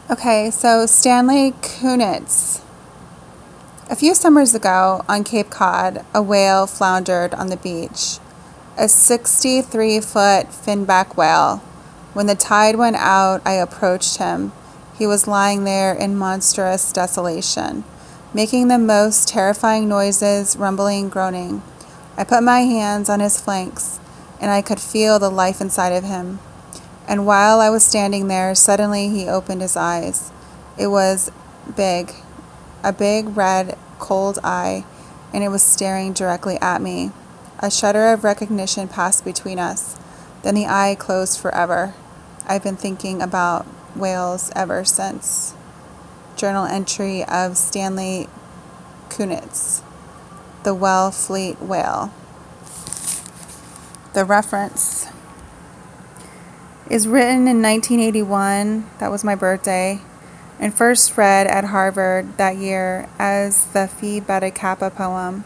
Okay, so Stanley Kunitz. A few summers ago on Cape Cod, a whale floundered on the beach. A 63-foot finback whale. When the tide went out, I approached him. He was lying there in monstrous desolation, making the most terrifying noises, rumbling, groaning. I put my hands on his flanks, and I could feel the life inside of him. And while I was standing there, suddenly he opened his eyes. It was big, a big, red, cold eye, and it was staring directly at me. A shudder of recognition passed between us. Then the eye closed forever. I've been thinking about whales ever since. Journal entry of Stanley Kunitz, the Wellfleet whale. The reference is written in 1981, that was my birthday, and first read at Harvard that year as the Phi Beta Kappa poem.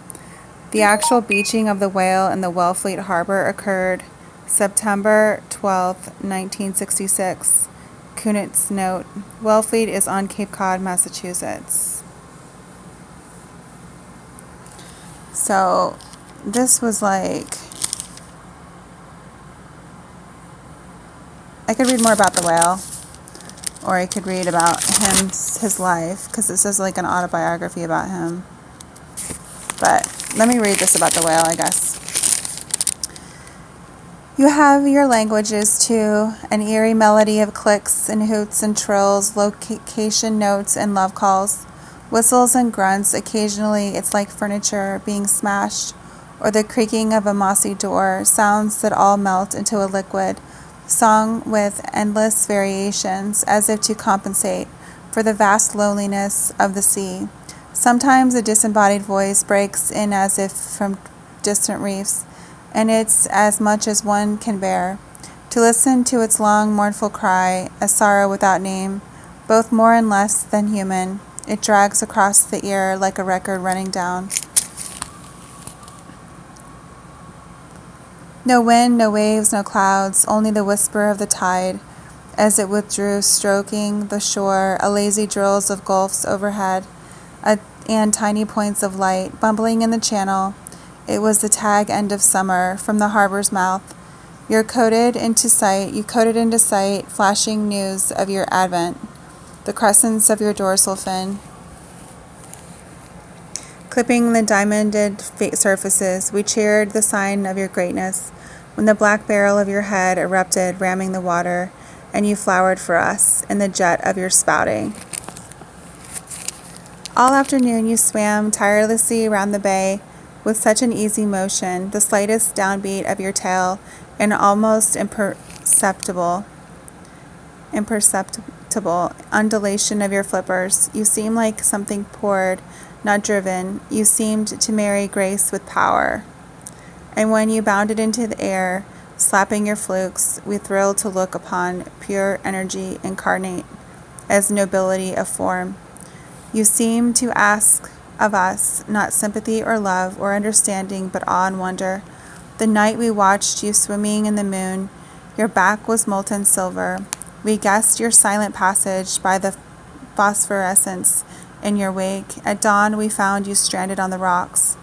The actual beaching of the whale in the Wellfleet harbor occurred September 12, 1966. Kunitz note, Wellfleet is on Cape Cod, Massachusetts. So this was like, I could read more about the whale, or I could read about his life, because this is like an autobiography about him. But let me read this about the whale, I guess. You have your languages too, an eerie melody of clicks and hoots and trills, location notes and love calls, whistles and grunts. Occasionally it's like furniture being smashed, or the creaking of a mossy door, sounds that all melt into a liquid, song with endless variations, as if to compensate for the vast loneliness of the sea. Sometimes a disembodied voice breaks in as if from distant reefs, and it's as much as one can bear. To listen to its long, mournful cry, a sorrow without name, both more and less than human, it drags across the ear like a record running down. No wind, no waves, no clouds, only the whisper of the tide as it withdrew, stroking the shore, a lazy drills of gulfs overhead, and tiny points of light bumbling in the channel. It was the tag end of summer from the harbor's mouth. You coated into sight, flashing news of your advent, the crescents of your dorsal fin, clipping the diamonded surfaces. We cheered the sign of your greatness when the black barrel of your head erupted, ramming the water, and you flowered for us in the jet of your spouting. All afternoon you swam tirelessly around the bay with such an easy motion, the slightest downbeat of your tail, an almost imperceptible undulation of your flippers. You seemed like something poured, not driven. You seemed to marry grace with power. And when you bounded into the air, slapping your flukes, we thrilled to look upon pure energy incarnate as nobility of form. You seemed to ask of us not sympathy or love or understanding, but awe and wonder. The night we watched you swimming in the moon, your back was molten silver. We guessed your silent passage by the phosphorescence in your wake. At dawn we found you stranded on the rocks.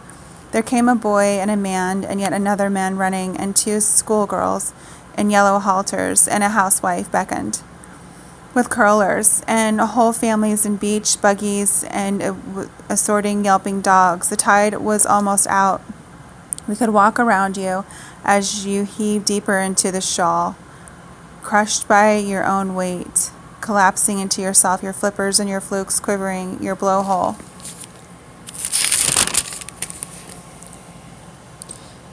There came a boy and a man, and yet another man running, and two schoolgirls in yellow halters, and a housewife beckoned with curlers, and whole families in beach buggies and assorting yelping dogs. The tide was almost out. We could walk around you as you heaved deeper into the shawl, crushed by your own weight, collapsing into yourself, your flippers and your flukes quivering, your blowhole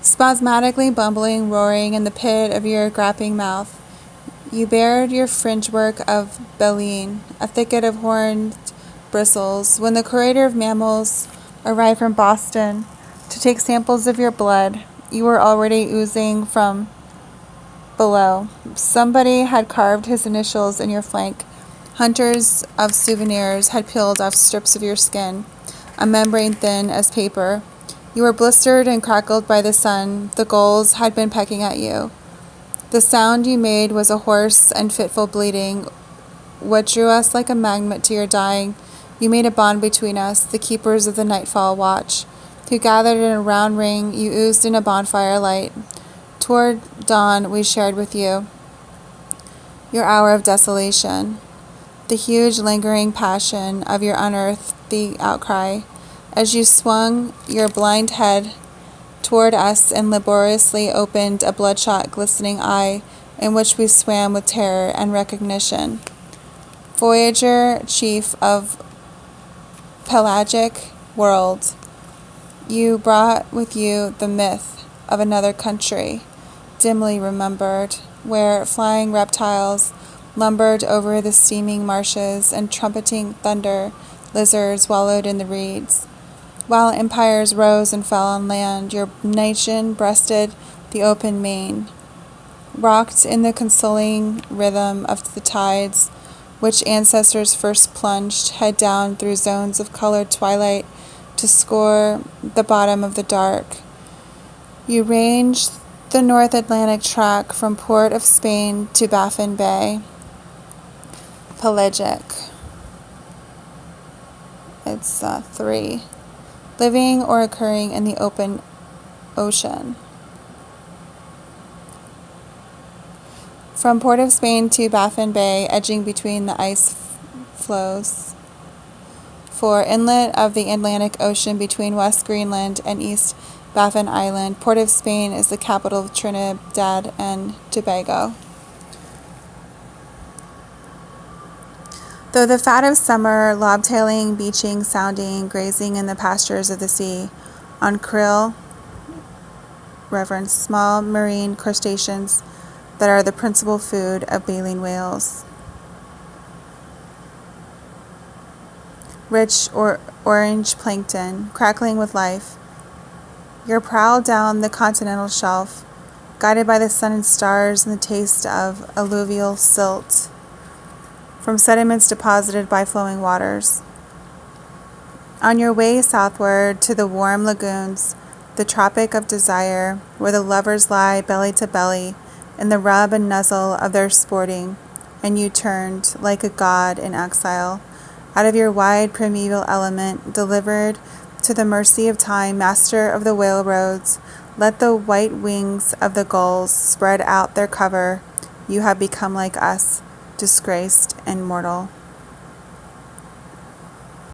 spasmodically bumbling, roaring in the pit of your gaping mouth. You bared your fringework of baleen, a thicket of horned bristles. When the curator of mammals arrived from Boston to take samples of your blood, you were already oozing from below. Somebody had carved his initials in your flank. Hunters of souvenirs had peeled off strips of your skin, a membrane thin as paper. You were blistered and crackled by the sun. The gulls had been pecking at you. The sound you made was a hoarse and fitful bleating, what drew us like a magnet to your dying. You made a bond between us, the keepers of the nightfall watch, who gathered in a round ring. You oozed in a bonfire light. Toward dawn we shared with you your hour of desolation, the huge lingering passion of your unearthly outcry, as you swung your blind head toward us and laboriously opened a bloodshot glistening eye in which we swam with terror and recognition. Voyager, chief of pelagic world, you brought with you the myth of another country, dimly remembered, where flying reptiles lumbered over the steaming marshes and trumpeting thunder lizards wallowed in the reeds. While empires rose and fell on land, your nation breasted the open main, rocked in the consoling rhythm of the tides, which ancestors first plunged head down through zones of colored twilight to score the bottom of the dark. You ranged the North Atlantic track from Port of Spain to Baffin Bay. Pelagic. It's 3. Living or occurring in the open ocean. From Port of Spain to Baffin Bay, edging between the ice floes. 4. Inlet of the Atlantic Ocean between West Greenland and East Baffin Island. Port of Spain is the capital of Trinidad and Tobago. Though the fat of summer, lobtailing, beaching, sounding, grazing in the pastures of the sea, on krill, reverence small marine crustaceans that are the principal food of baleen whales. Rich or orange plankton, crackling with life. Your prowl down the continental shelf, guided by the sun and stars and the taste of alluvial silt from sediments deposited by flowing waters. On your way southward to the warm lagoons, the Tropic of Desire, where the lovers lie belly to belly in the rub and nuzzle of their sporting, and you turned, like a god in exile, out of your wide primeval element, delivered to the mercy of time, master of the whale roads, let the white wings of the gulls spread out their cover. You have become like us, disgraced and mortal.